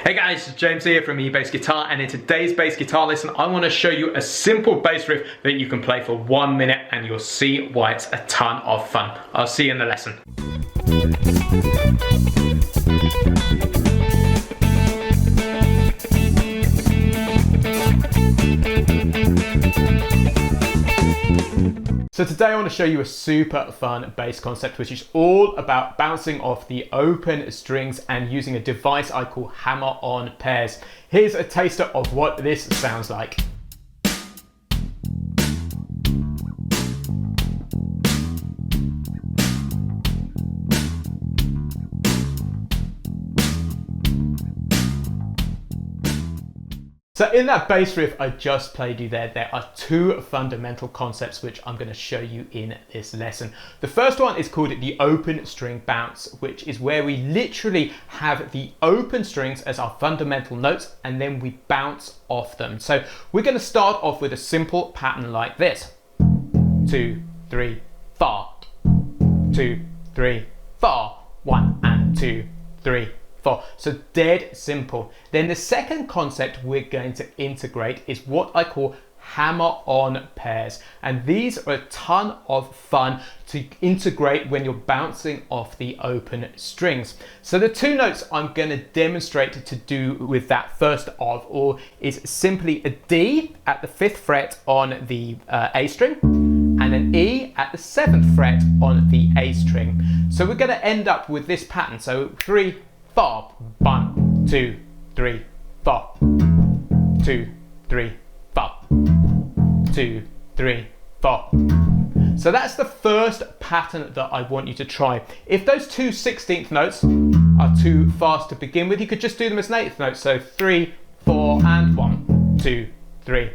Hey guys, it's James here from eBassGuitar, and in today's bass guitar lesson I want to show you a simple bass riff that you can play for 1 minute and you'll see why it's a ton of fun. I'll see you in the lesson. So today I want to show you a super fun bass concept which is all about bouncing off the open strings and using a device I call hammer-on pairs. Here's a taster of what this sounds like. So in that bass riff I just played you there are two fundamental concepts which I'm going to show you in this lesson. The first one is called the open string bounce, which is where we literally have the open strings as our fundamental notes and then we bounce off them. So we're going to start off with a simple pattern like this. 2, 3, 4. 2, 3, 4. 1 and 2, 3, 4. So dead simple. Then the second concept we're going to integrate is what I call hammer-on pairs. And these are a ton of fun to integrate when you're bouncing off the open strings. So the two notes I'm going to demonstrate to do with that first of all is simply a D at the 5th fret on the A string and an E at the 7th fret on the A string. So we're going to end up with this pattern. So 3, 4, 1, 2, 3, 4, 2, 3, 4, 2, 3, 4. So that's the first pattern that I want you to try. If those two 16th notes are too fast to begin with, you could just do them as an 8th note. So 3, 4, and 1, 2, 3.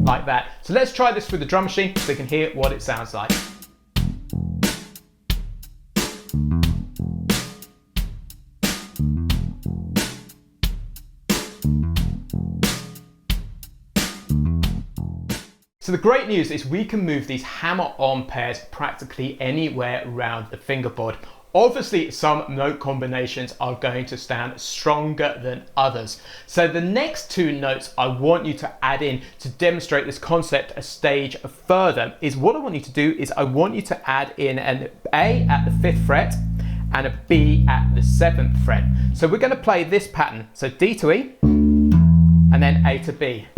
Like that. So let's try this with the drum machine so you can hear what it sounds like. So the great news is we can move these hammer-on pairs practically anywhere around the fingerboard. Obviously, some note combinations are going to stand stronger than others. So the next two notes I want you to add in to demonstrate this concept a stage further is what I want you to do is I want you to add in an A at the 5th fret and a B at the 7th fret. So we're going to play this pattern. So D to E and then A to B.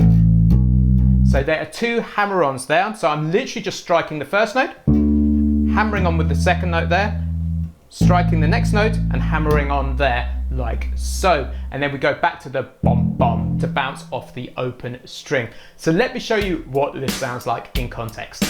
So there are two hammer-ons there. So I'm literally just striking the first note, hammering on with the second note there, striking the next note and hammering on there like so. And then we go back to the bom bom to bounce off the open string. So let me show you what this sounds like in context.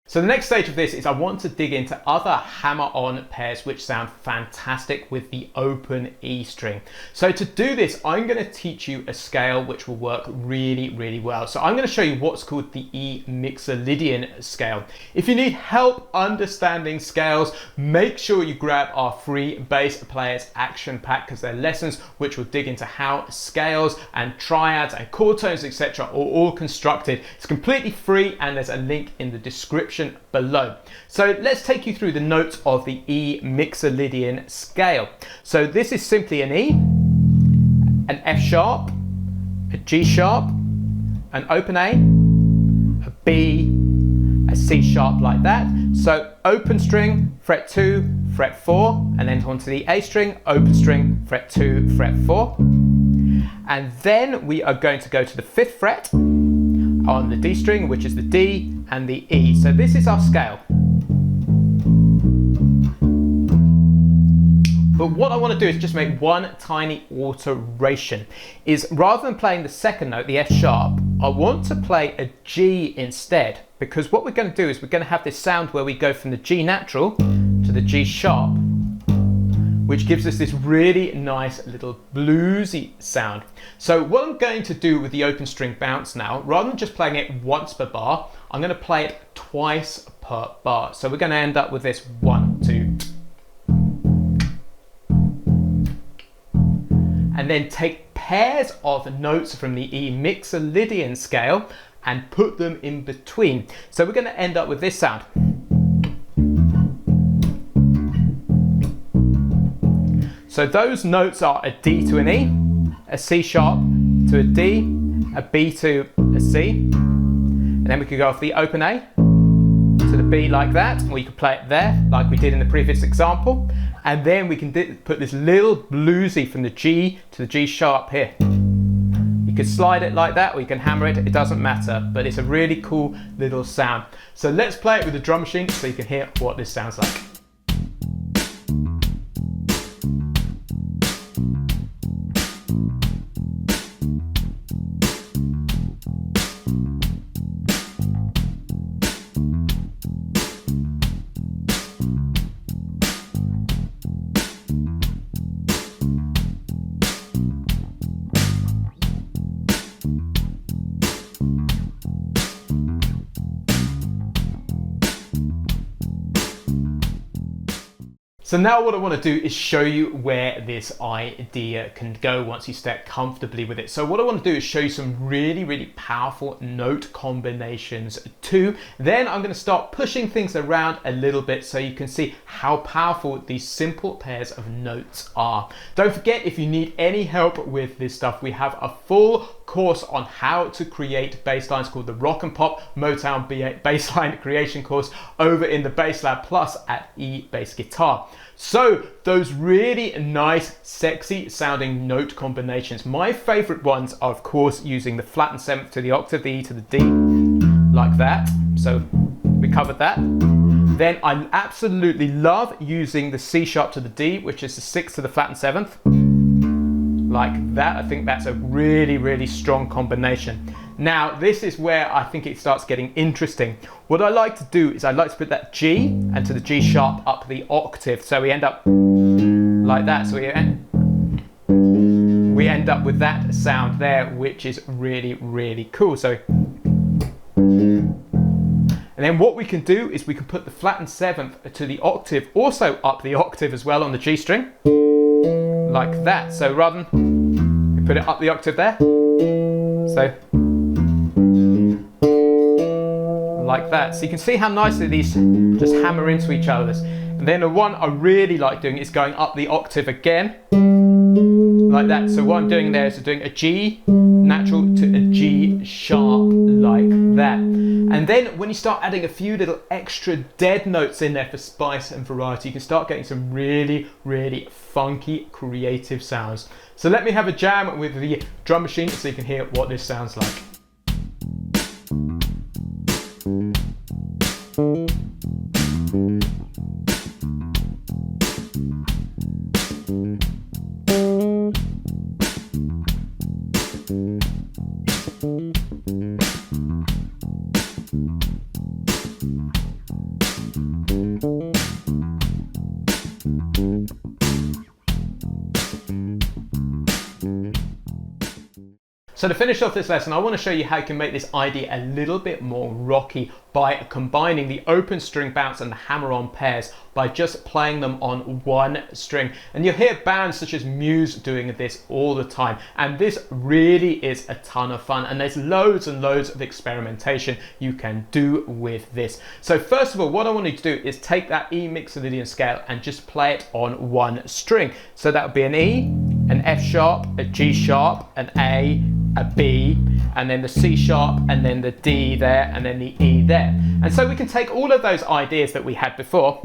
So the next stage of this is I want to dig into other hammer-on pairs which sound fantastic with the open E string. So to do this, I'm going to teach you a scale which will work really well. So I'm going to show you what's called the E Mixolydian scale. If you need help understanding scales, make sure you grab our free Bass Players Action Pack because they're lessons which will dig into how scales and triads and chord tones, etc. are all constructed. It's completely free and there's a link in the description below. So let's take you through the notes of the E Mixolydian scale. So this is simply an E, an F sharp, a G sharp, an open A, a B, a C sharp like that. So open string, fret 2, fret 4, and then onto the A string, open string, fret 2, fret 4. And then we are going to go to the 5th fret on the D string, which is the D and the E. So this is our scale. But what I want to do is just make one tiny alteration. Is rather than playing the second note, the F sharp, I want to play a G instead, because what we're going to do is we're going to have this sound where we go from the G natural to the G sharp which gives us this really nice little bluesy sound. So what I'm going to do with the open string bounce now, rather than just playing it once per bar, I'm going to play it twice per bar. So we're going to end up with this 1, 2, and then take pairs of notes from the E Mixolydian scale and put them in between. So we're going to end up with this sound. So those notes are a D to an E, a C sharp to a D, a B to a C, and then we could go off the open A to the B like that, or you could play it there like we did in the previous example, and then we can put this little bluesy from the G to the G sharp here. You could slide it like that, or you can hammer it, it doesn't matter, but it's a really cool little sound. So let's play it with the drum machine so you can hear what this sounds like. So now what I want to do is show you where this idea can go once you start comfortably with it. So what I want to do is show you some really powerful note combinations too. Then I'm going to start pushing things around a little bit so you can see how powerful these simple pairs of notes are. Don't forget, if you need any help with this stuff, we have a full course on how to create bass lines called the Rock and Pop Motown Bassline Creation course over in the Bass Lab Plus at eBassGuitar. So those really nice, sexy sounding note combinations. My favorite ones are, of course, using the flattened seventh to the octave, the E to the D, like that. So we covered that. Then I absolutely love using the C sharp to the D, which is the sixth to the flattened seventh, like that. I think that's a really strong combination. Now, this is where I think it starts getting interesting. What I like to do is I like to put that G and to the G sharp up the octave. So we end up like that. So we end up with that sound there, which is really cool. So, and then what we can do is we can put the flattened seventh to the octave, also up the octave as well on the G string, like that. So rather than, we put it up the octave there, so like that. So you can see how nicely these just hammer into each other. And then the one I really like doing is going up the octave again, like that. So what I'm doing there is doing a G natural to a G sharp, like that. And then when you start adding a few little extra dead notes in there for spice and variety, you can start getting some really funky, creative sounds. So let me have a jam with the drum machine so you can hear what this sounds like. So to finish off this lesson, I want to show you how you can make this idea a little bit more rocky by combining the open string bounce and the hammer-on pairs by just playing them on one string. And you'll hear bands such as Muse doing this all the time. And this really is a ton of fun. And there's loads and loads of experimentation you can do with this. So first of all, what I want you to do is take that E Mixolydian scale and just play it on one string. So that would be an E, an F sharp, a G sharp, an A, a B, and then the C sharp, and then the D there, and then the E there. And so we can take all of those ideas that we had before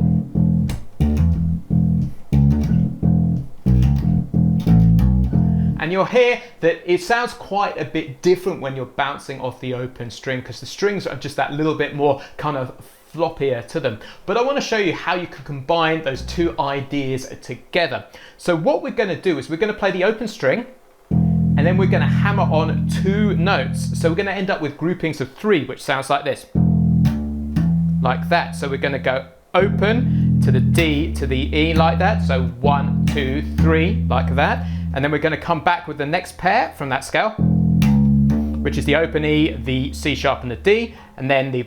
and you'll hear that it sounds quite a bit different when you're bouncing off the open string, because the strings are just that little bit more kind of floppier to them. But I want to show you how you can combine those two ideas together. So what we're going to do is we're going to play the open string, and then we're going to hammer on two notes. So we're going to end up with groupings of three, which sounds like this, like that. So we're going to go open, to the D to the E like that. So 1, 2, 3 like that. And then we're going to come back with the next pair from that scale, which is the open E, the C sharp and the D, and then the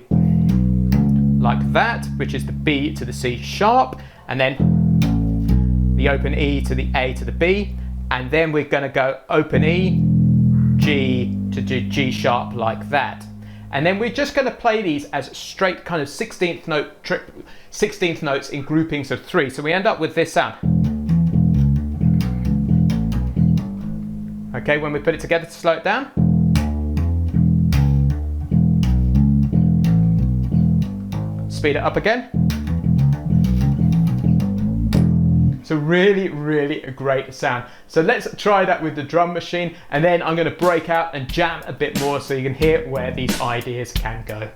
like that, which is the B to the C sharp, and then the open E to the A to the B, and then we're going to go open E, G to G sharp like that. And then we're just going to play these as straight kind of 16th notes in groupings of 3. So we end up with this sound. Okay, when we put it together to slow it down. Speed it up again. So really, really a great sound. So let's try that with the drum machine, and then I'm going to break out and jam a bit more so you can hear where these ideas can go.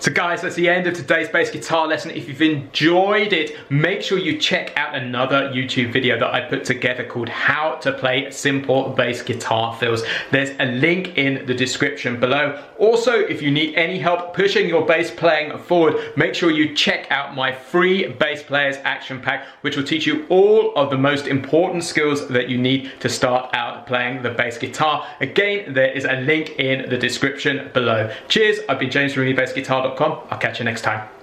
So guys, that's the end of today's bass guitar lesson. If you've enjoyed it, make sure you check out another YouTube video that I put together called How to Play Simple Bass Guitar Fills. There's a link in the description below. Also, if you need any help pushing your bass playing forward, make sure you check out my free Bass Players Action Pack, which will teach you all of the most important skills that you need to start out playing the bass guitar. Again, there is a link in the description below. Cheers, I've been James from eBassGuitar.com. I'll catch you next time.